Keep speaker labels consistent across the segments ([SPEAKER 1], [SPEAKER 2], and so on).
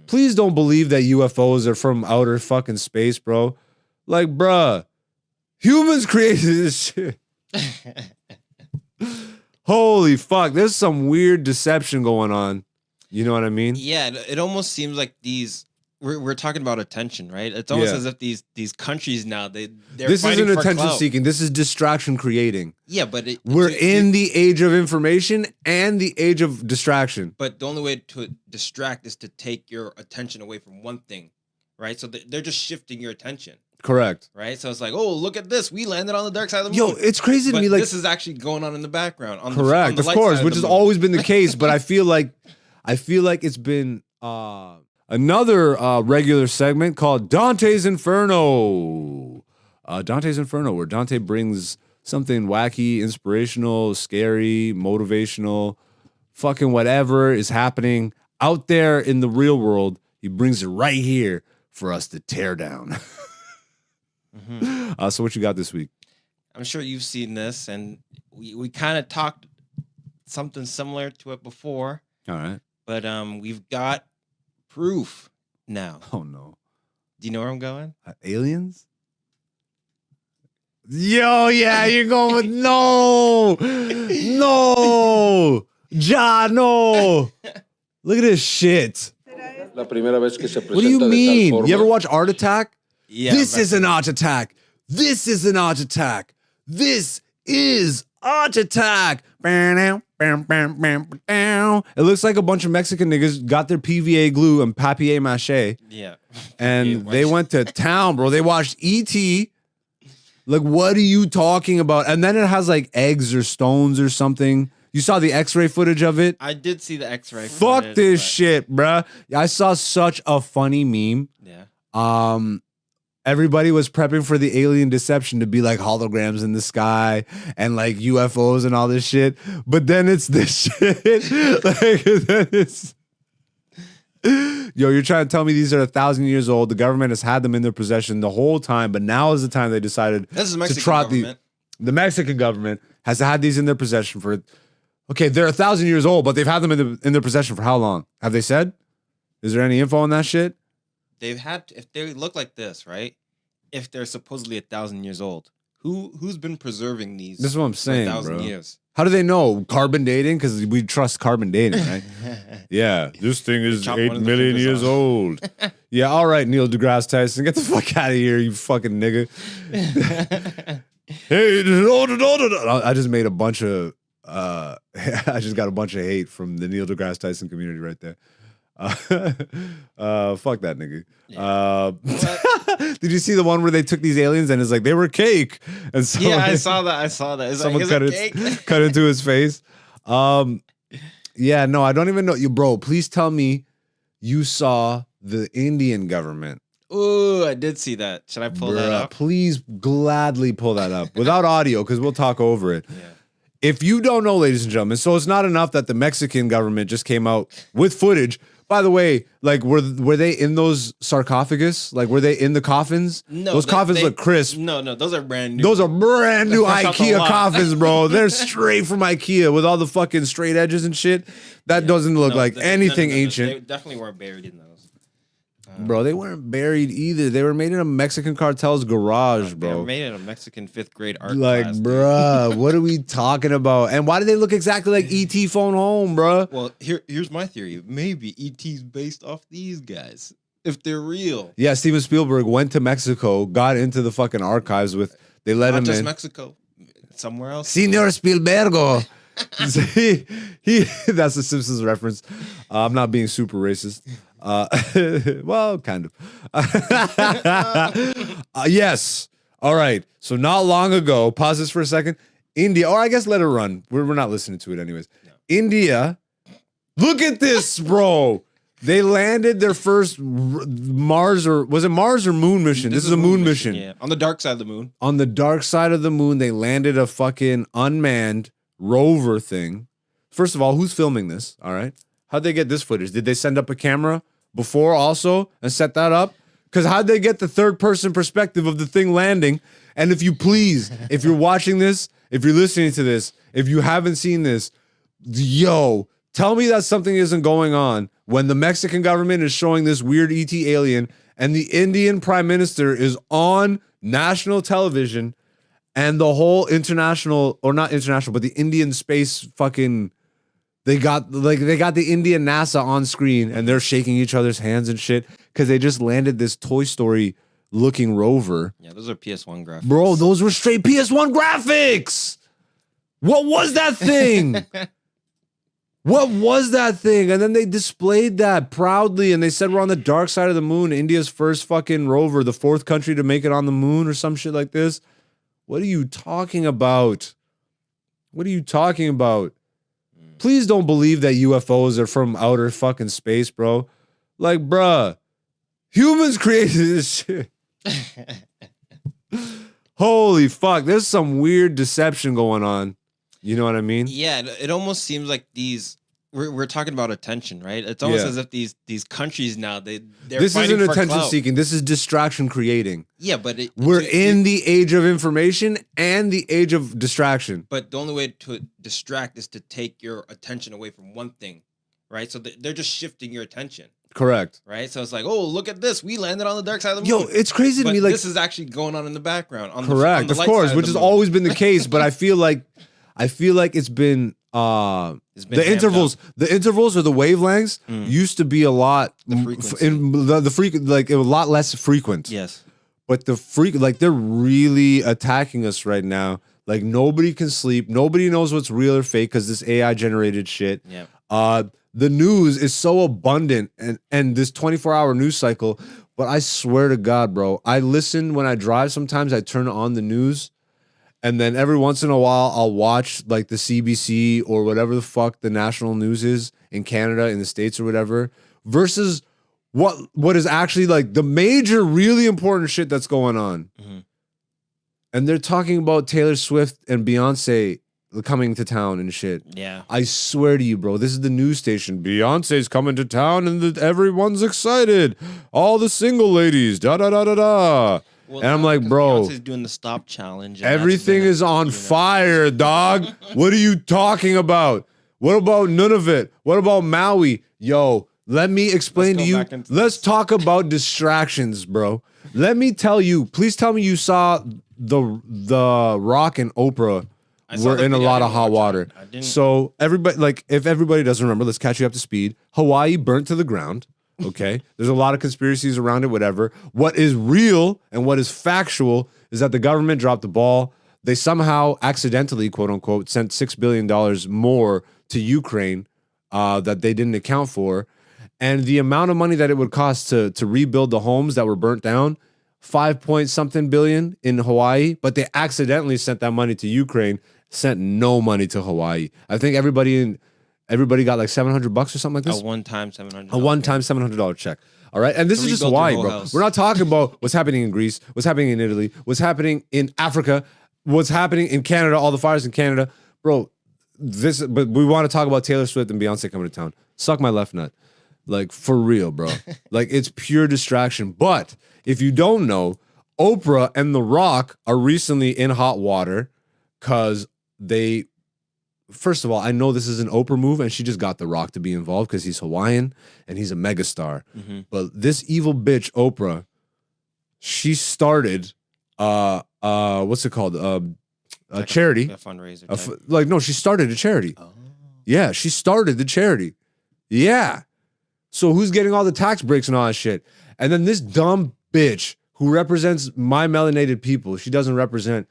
[SPEAKER 1] Please don't believe that UFOs are from outer fucking space, bro. Like, bruh, humans created this shit. Holy fuck, there's some weird deception going on. You know what I mean?
[SPEAKER 2] Yeah, it almost seems like we're talking about attention, right? It's almost as if these countries now they're
[SPEAKER 1] this
[SPEAKER 2] fighting
[SPEAKER 1] isn't
[SPEAKER 2] for
[SPEAKER 1] attention
[SPEAKER 2] clout.
[SPEAKER 1] seeking. This is distraction creating.
[SPEAKER 2] Yeah, but
[SPEAKER 1] we're in the age of information and the age of distraction.
[SPEAKER 2] But the only way to distract is to take your attention away from one thing, right? So they're just shifting your attention.
[SPEAKER 1] Correct.
[SPEAKER 2] Right? So it's like, oh, look at this. We landed on the dark side of the moon.
[SPEAKER 1] Yo, it's crazy to me. Like,
[SPEAKER 2] this is actually going on in the background.
[SPEAKER 1] Correct, of course, which has always been the case. But I feel like it's been another regular segment called Dante's Inferno. Dante's Inferno, where Dante brings something wacky, inspirational, scary, motivational, fucking whatever is happening out there in the real world. He brings it right here for us to tear down. So what you got this week?
[SPEAKER 2] I'm sure you've seen this, and we kind of talked something similar to it before.
[SPEAKER 1] All right.
[SPEAKER 2] But we've got proof now.
[SPEAKER 1] Oh, no.
[SPEAKER 2] Do you know where I'm going?
[SPEAKER 1] Aliens? Yo, yeah, you're going with no. No. Ja, no. Look at this shit. What do you mean? You ever watch Art Attack?
[SPEAKER 2] Yeah.
[SPEAKER 1] This is an art attack. This is an art attack. This is art attack. It looks like a bunch of Mexican niggas got their PVA glue and papier-mâché.
[SPEAKER 2] Yeah.
[SPEAKER 1] And they went to town, bro. They watched E.T. Like, what are you talking about? And then it has like eggs or stones or something. You saw the X-ray footage of it?
[SPEAKER 2] I did see the X-ray.
[SPEAKER 1] Fuck this shit, bruh. I saw such a funny meme.
[SPEAKER 2] Yeah.
[SPEAKER 1] Everybody was prepping for the alien deception to be like holograms in the sky and like UFOs and all this shit. But then it's this shit. Yo, you're trying to tell me these are 1,000 years old. The government has had them in their possession the whole time, but now is the time they decided to trot the Mexican government has had these in their possession for. Okay, they're 1,000 years old, but they've had them in their possession for how long? Have they said? Is there any info on that shit?
[SPEAKER 2] They've had, if they look like this, right? If they're supposedly 1,000 years old, who's been preserving these?
[SPEAKER 1] This is what I'm saying,
[SPEAKER 2] for 1,000
[SPEAKER 1] bro.
[SPEAKER 2] years?
[SPEAKER 1] How do they know? Carbon dating? Because we trust carbon dating, right? Yeah, this thing is 8 million years old. Yeah, all right, Neil deGrasse Tyson, get the fuck out of here, you fucking nigga. Hey, I just made a bunch of. I just got a bunch of hate from the Neil deGrasse Tyson community right there. Fuck that nigga.
[SPEAKER 2] Yeah.
[SPEAKER 1] Did you see the one where they took these aliens and it's like they were cake? And so
[SPEAKER 2] yeah, I saw that. It's
[SPEAKER 1] someone
[SPEAKER 2] like,
[SPEAKER 1] cut into his face. Yeah, no, I don't even know you, bro. Please tell me you saw the Indian government.
[SPEAKER 2] Ooh, I did see that. Should I pull that up?
[SPEAKER 1] Please gladly pull that up without audio because we'll talk over it.
[SPEAKER 2] Yeah.
[SPEAKER 1] If you don't know, ladies and gentlemen, so it's not enough that the Mexican government just came out with footage. By the way, like, were they in those sarcophagus? Like, were they in the coffins?
[SPEAKER 2] No,
[SPEAKER 1] those coffins look crisp.
[SPEAKER 2] No, those are brand new.
[SPEAKER 1] Those are brand new
[SPEAKER 2] Fresh off the
[SPEAKER 1] IKEA
[SPEAKER 2] lot.
[SPEAKER 1] coffins, bro. They're straight from IKEA with all the fucking straight edges and shit. That doesn't look like anything ancient.
[SPEAKER 2] They definitely weren't buried in those.
[SPEAKER 1] Bro, they weren't buried either. They were made in a Mexican cartel's garage, bro.
[SPEAKER 2] They were made in a Mexican 5th grade art
[SPEAKER 1] like,
[SPEAKER 2] class.
[SPEAKER 1] bruh, what are we talking about? And why do they look exactly like E.T. Phone Home, bruh?
[SPEAKER 2] Well, here's my theory. Maybe E.T.'s based off these guys, if they're real.
[SPEAKER 1] Yeah, Steven Spielberg went to Mexico, got into the fucking archives with. They let him
[SPEAKER 2] Not just
[SPEAKER 1] in.
[SPEAKER 2] Mexico, somewhere else.
[SPEAKER 1] Senor Spielbergo. he that's a Simpsons reference. I'm not being super racist. Well, kind of. Yes. All right. So not long ago, pause this for a second. India, or I guess let it run. We're not listening to it anyways. No. India, look at this, bro. They landed their first Mars or moon mission? This is a moon mission.
[SPEAKER 2] Yeah, on the dark side of the moon.
[SPEAKER 1] On the dark side of the moon, they landed a fucking unmanned rover thing. First of all, who's filming this? All right. How'd they get this footage? Did they send up a camera before also and set that up? Because how'd they get the third person perspective of the thing landing? And if you please, if you're watching this, if you're listening to this, if you haven't seen this, yo, tell me that something isn't going on when the Mexican government is showing this weird ET alien and the Indian prime minister is on national television and the whole international, or not international, but the Indian space fucking, they got the Indian NASA on screen and they're shaking each other's hands and shit because they just landed this Toy Story looking rover.
[SPEAKER 2] Yeah, those are PS1 graphics.
[SPEAKER 1] Bro, those were straight PS1 graphics. What was that thing? What was that thing? And then they displayed that proudly and they said we're on the dark side of the moon, India's first fucking rover, the 4th country to make it on the moon or some shit like this. What are you talking about? What are you talking about? Please don't believe that UFOs are from outer fucking space, bro. Like, bruh, humans created this shit. Holy fuck, there's some weird deception going on. You know what I mean?
[SPEAKER 2] Yeah, it almost seems like we're talking about attention, right? It's almost as if these countries now they're
[SPEAKER 1] this
[SPEAKER 2] fighting
[SPEAKER 1] isn't
[SPEAKER 2] for
[SPEAKER 1] attention
[SPEAKER 2] clout.
[SPEAKER 1] seeking. This is distraction creating.
[SPEAKER 2] Yeah, but
[SPEAKER 1] we're in the age of information and the age of distraction.
[SPEAKER 2] But the only way to distract is to take your attention away from one thing, right? So they're just shifting your attention.
[SPEAKER 1] Correct.
[SPEAKER 2] Right? So it's like, oh, look at this. We landed on the dark side of the moon.
[SPEAKER 1] Yo, it's crazy to me. Like,
[SPEAKER 2] this is actually going on in the background.
[SPEAKER 1] Correct, of course, which has always been the case. But I feel like it's been the intervals or the wavelengths used to be a lot like a lot less frequent.
[SPEAKER 2] Yes.
[SPEAKER 1] But they're really attacking us right now. Like nobody can sleep. Nobody knows what's real or fake because this AI generated shit.
[SPEAKER 2] Yeah.
[SPEAKER 1] The news is so abundant and this 24-hour news cycle. But I swear to God, bro, I listen when I drive. Sometimes I turn on the news. And then every once in a while, I'll watch like the CBC or whatever the fuck the national news is in Canada, in the States or whatever, versus what is actually like the major, really important shit that's going on. Mm-hmm. And they're talking about Taylor Swift and Beyonce coming to town and shit.
[SPEAKER 2] Yeah.
[SPEAKER 1] I swear to you, bro, this is the news station. Beyonce's coming to town and everyone's excited. All the single ladies, da-da-da-da-da. Well, and I'm like, bro,
[SPEAKER 2] Beyonce's doing the stop challenge.
[SPEAKER 1] Everything is on fire, dog. What are you talking about? What about Nunavut? What about Maui? Yo, let me explain to you. Let's talk about distractions, bro. Let me tell you. Please tell me you saw the Rock and Oprah were in a lot of hot water. So everybody, like, if everybody doesn't remember, let's catch you up to speed. Hawaii burnt to the ground. Okay, there's a lot of conspiracies around it, whatever. What is real and what is factual is that the government dropped the ball. They somehow accidentally, quote unquote, sent $6 billion more to Ukraine that they didn't account for. And the amount of money that it would cost to rebuild the homes that were burnt down, 5-point-something billion in Hawaii, but they accidentally sent that money to Ukraine, sent no money to Hawaii. I think everybody got like $700 or something like this.
[SPEAKER 2] A one-time $700.
[SPEAKER 1] A one-time $700 check. All right, and this is just Hawaii, bro.
[SPEAKER 2] House.
[SPEAKER 1] We're not talking about what's happening in Greece, what's happening in Italy, what's happening in Africa, what's happening in Canada, all the fires in Canada, bro. But we want to talk about Taylor Swift and Beyonce coming to town. Suck my left nut, like for real, bro. Like it's pure distraction. But if you don't know, Oprah and The Rock are recently in hot water because they. First of all, I know this is an Oprah move, and she just got The Rock to be involved because he's Hawaiian and he's a megastar. Mm-hmm. But this evil bitch, Oprah, she started, what's it called? A charity.
[SPEAKER 2] A fundraiser.
[SPEAKER 1] No, she started a charity. Oh. Yeah, she started the charity. Yeah. So who's getting all the tax breaks and all that shit? And then this dumb bitch who represents my melanated people, she doesn't represent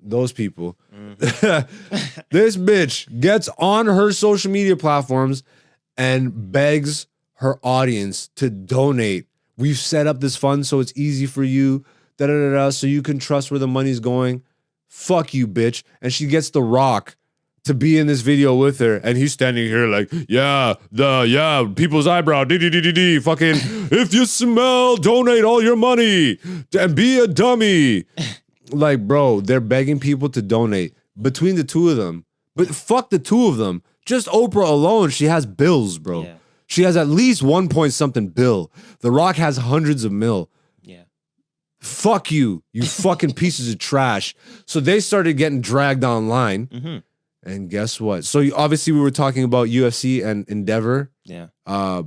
[SPEAKER 1] those people. Mm-hmm. This bitch gets on her social media platforms and begs her audience to donate. We've set up this fund so it's easy for you, so you can trust where the money's going. Fuck you, bitch. And she gets The Rock to be in this video with her, and he's standing here like, people's eyebrow, fucking, if you smell, donate all your money and be a dummy. Like, bro, they're begging people to donate between the two of them. But fuck the two of them. Just Oprah alone, she has bills, bro. Yeah. She has at least 1-point-something bill. The Rock has hundreds of mil.
[SPEAKER 2] Yeah.
[SPEAKER 1] Fuck you, you fucking pieces of trash. So they started getting dragged online. Mm-hmm. And guess what? So obviously we were talking about UFC and Endeavor.
[SPEAKER 2] Yeah.
[SPEAKER 1] Or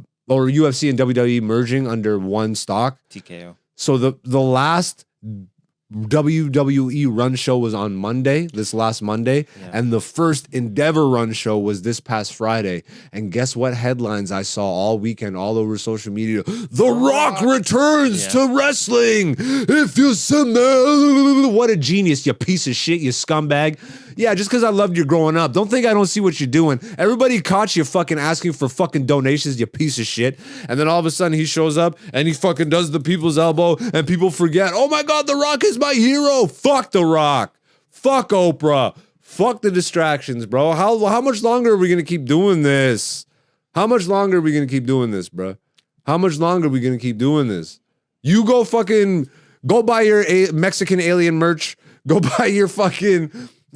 [SPEAKER 1] UFC and WWE merging under one stock.
[SPEAKER 2] TKO.
[SPEAKER 1] So the last WWE run show was on Monday, this last Monday, and the first Endeavor run show was this past Friday. And guess what headlines I saw all weekend all over social media? The Rock returns to wrestling. If you smell, what a genius, you piece of shit, you scumbag. Yeah, just because I loved you growing up. Don't think I don't see what you're doing. Everybody caught you fucking asking for fucking donations, you piece of shit. And then all of a sudden he shows up and he fucking does the people's elbow and people forget, oh my God, The Rock is my hero. Fuck The Rock. Fuck Oprah. Fuck the distractions, bro. How much longer are we going to keep doing this? How much longer are we going to keep doing this, bro? How much longer are we going to keep doing this? You go buy your Mexican alien merch.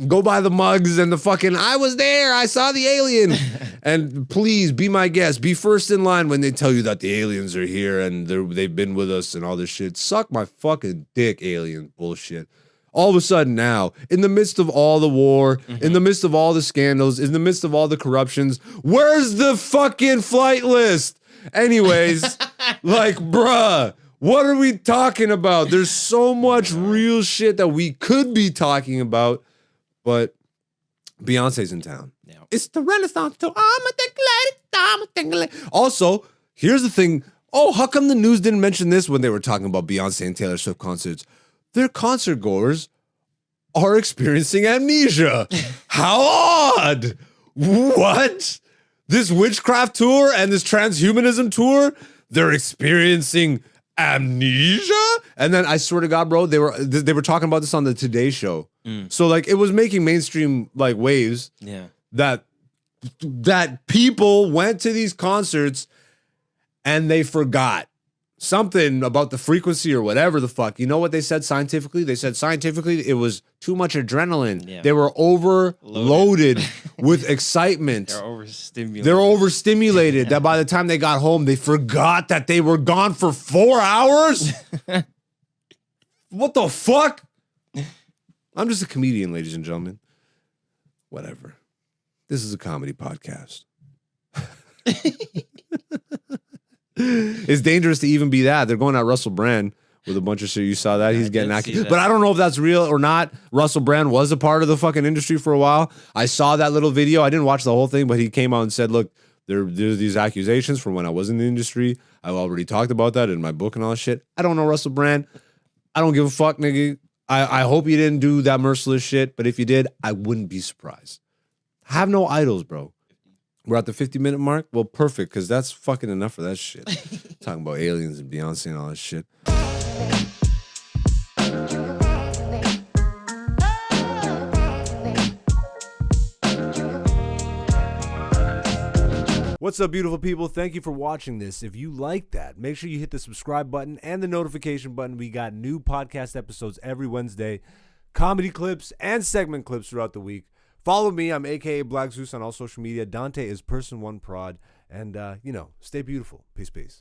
[SPEAKER 1] Go buy the mugs and the fucking, I was there, I saw the alien. And please be my guest. Be first in line when they tell you that the aliens are here and they've been with us and all this shit. Suck my fucking dick, alien bullshit. All of a sudden now, in the midst of all the war, in the midst of all the scandals, in the midst of all the corruptions, where's the fucking flight list? Anyways, like, bruh, what are we talking about? There's so much real shit that we could be talking about. But Beyonce's in town. Yeah. It's the Renaissance tour. Also, here's the thing. Oh, how come the news didn't mention this when they were talking about Beyonce and Taylor Swift concerts? Their concert goers are experiencing amnesia. How odd. What? This witchcraft tour and this transhumanism tour, they're experiencing amnesia? And then I swear to God, bro, they were talking about this on the Today Show. So like it was making mainstream like waves. Yeah. That people went to these concerts and they forgot something about the frequency or whatever the fuck. You know what they said scientifically? They said scientifically it was too much adrenaline. Yeah. They were overloaded with excitement. They're overstimulated that by the time they got home, they forgot that they were gone for 4 hours. What the fuck? I'm just a comedian, ladies and gentlemen. Whatever. This is a comedy podcast. It's dangerous to even be that. They're going at Russell Brand with a bunch of shit. You saw that? He's getting accused. But I don't know if that's real or not. Russell Brand was a part of the fucking industry for a while. I saw that little video. I didn't watch the whole thing, but he came out and said, look, there's these accusations from when I was in the industry. I already talked about that in my book and all that shit. I don't know Russell Brand. I don't give a fuck, nigga. I hope you didn't do that merciless shit, but if you did, I wouldn't be surprised. Have no idols, bro. We're at the 50-minute mark? Well, perfect, because that's fucking enough for that shit. Talking about aliens and Beyonce and all that shit. What's up, beautiful people? Thank you for watching this. If you like that, make sure you hit the subscribe button and the notification button. We got new podcast episodes every Wednesday, comedy clips and segment clips throughout the week. Follow me. I'm AKA Black Zeus on all social media. Dante is Person1Prod. And, stay beautiful. Peace, peace.